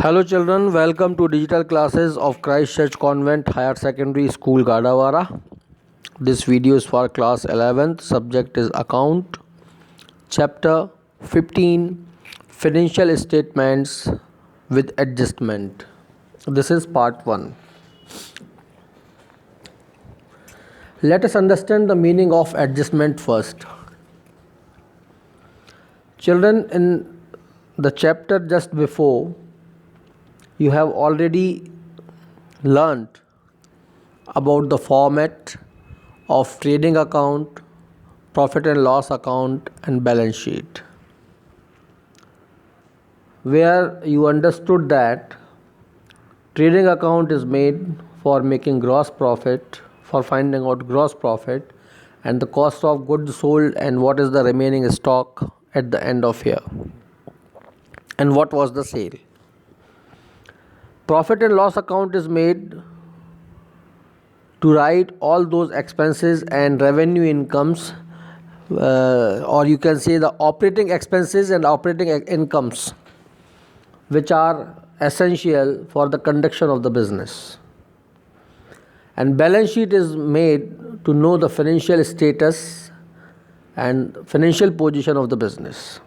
Hello children, welcome to digital classes of Christ Church Convent Higher Secondary School Gadawara. This video is for class 11th. Subject is account. Chapter 15, financial statements with adjustment. This is part 1. Let us understand the meaning of adjustment first. Children, in the chapter just before, you have already learned about the format of trading account, profit and loss account and balance sheet, where you understood that trading account is made for making gross profit, for finding out gross profit and the cost of goods sold and what is the remaining stock at the end of year and what was the sale. Profit and loss account is made to write all those expenses and revenue incomes, or you can say the operating expenses and operating incomes, which are essential for the conduction of the business. And balance sheet is made to know the financial status and financial position of the business.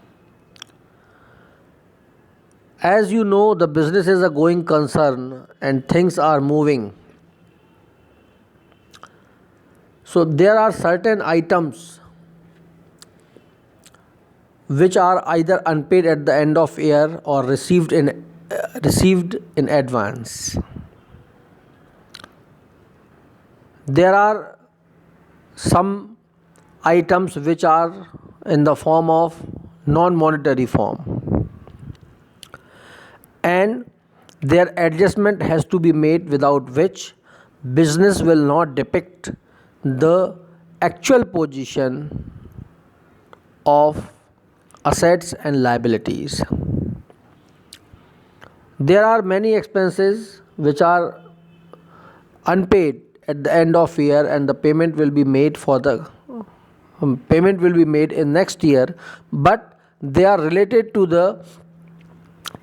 As you know, the business is a going concern and things are moving. So there are certain items which are either unpaid at the end of year or received in advance. There are some items which are in the form of non-monetary form, and their adjustment has to be made, without which business will not depict the actual position of assets and liabilities. There are many expenses which are unpaid at the end of year and the payment will be made in next year, but they are related to the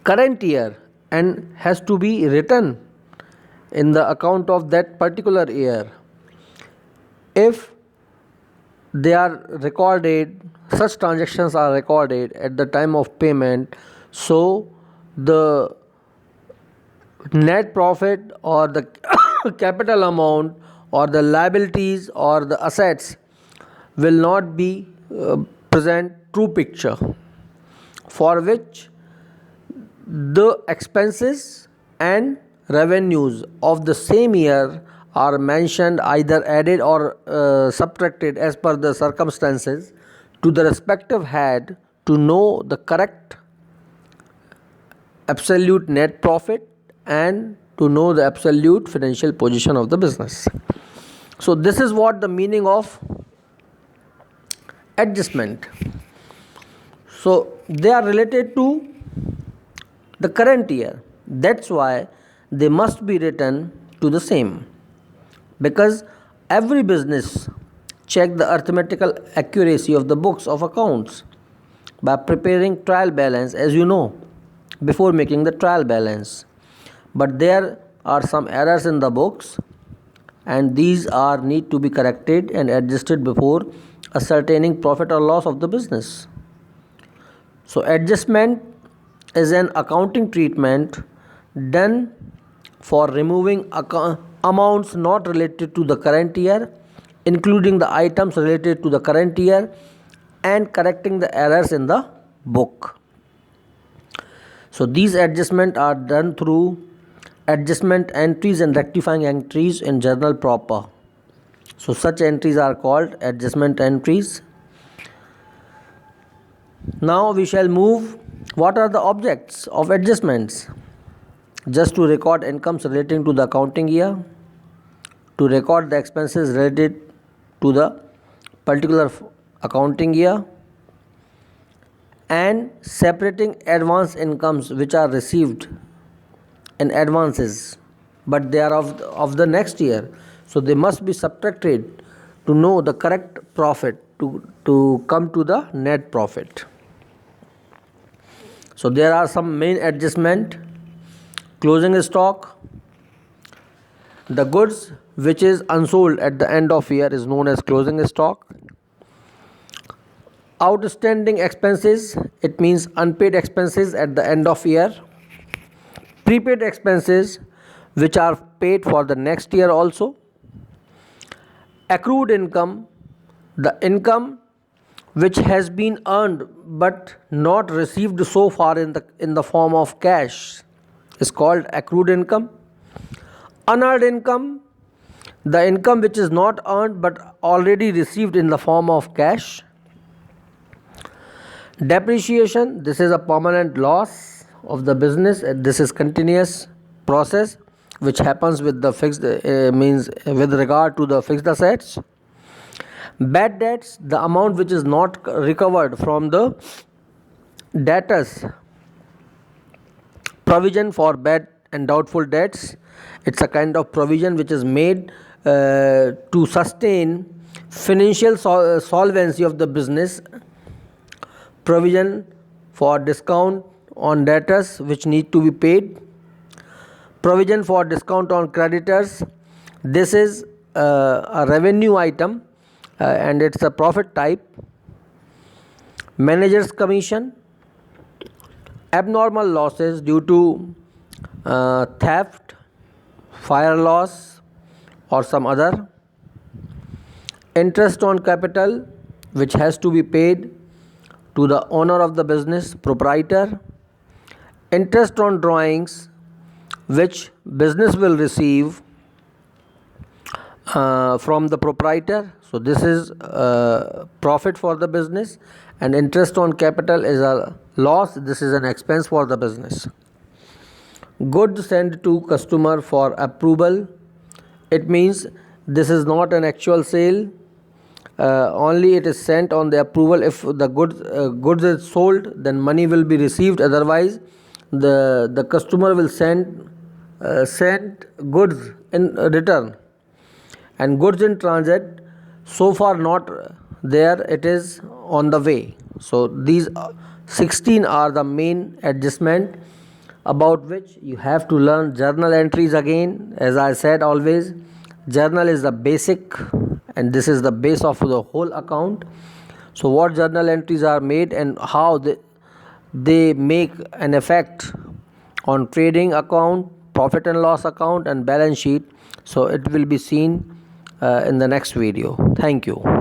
current year and has to be written in the account of that particular year. If they are recorded, such transactions are recorded at the time of payment, so the net profit or the capital amount or the liabilities or the assets will not be present true picture, for which the expenses and revenues of the same year are mentioned, either added or subtracted as per the circumstances to the respective head to know the correct absolute net profit and to know the absolute financial position of the business. So this is what the meaning of adjustment. So they are related to the current year. That's why they must be written to the same, because every business check the arithmetical accuracy of the books of accounts by preparing trial balance, as you know, before making the trial balance. But there are some errors in the books and these are need to be corrected and adjusted before ascertaining profit or loss of the business. So adjustment is an accounting treatment done for removing amounts not related to the current year, including the items related to the current year, and correcting the errors in the book. So these adjustments are done through adjustment entries and rectifying entries in journal proper. So such entries are called adjustment entries. Now we shall move. What are the objects of adjustments? Just to record incomes relating to the accounting year, to record the expenses related to the particular accounting year, and separating advance incomes which are received in advances but they are of the next year, so they must be subtracted to know the correct profit, to come to the net profit. So there are some main adjustment Closing stock. The goods which is unsold at the end of year is known as closing stock. Outstanding expenses, it means unpaid expenses at the end of year. Prepaid expenses which are paid for the next year also. Accrued income, the income which has been earned but not received so far in the form of cash is called accrued income. Unearned income, the income which is not earned but already received in the form of cash. Depreciation, this is a permanent loss of the business. This is continuous process which happens with the fixed means with regard to the fixed assets. Bad debts, the amount which is not recovered from the debtors. Provision for bad and doubtful debts, it's a kind of provision which is made to sustain financial solvency of the business. Provision for discount on debtors which need to be paid. Provision for discount on creditors, this is a revenue item and it's a profit type. Manager's commission. Abnormal losses due to theft, fire loss or some other. Interest on capital which has to be paid to the owner of the business, proprietor. Interest on drawings which business will receive from the proprietor. So this is profit for the business, and interest on capital is a loss. This is an expense for the business. Goods sent to customer for approval, it means this is not an actual sale, only it is sent on the approval. If the goods is sold, then money will be received, otherwise the customer will send goods in return. And goods in transit, so far not there, it is on the way. So these 16 are the main adjustment about which you have to learn journal entries again. As I said always, journal is the basic and this is the base of the whole account. So what journal entries are made and how they make an effect on trading account, profit and loss account and balance sheet. So it will be seen in the next video. Thank you.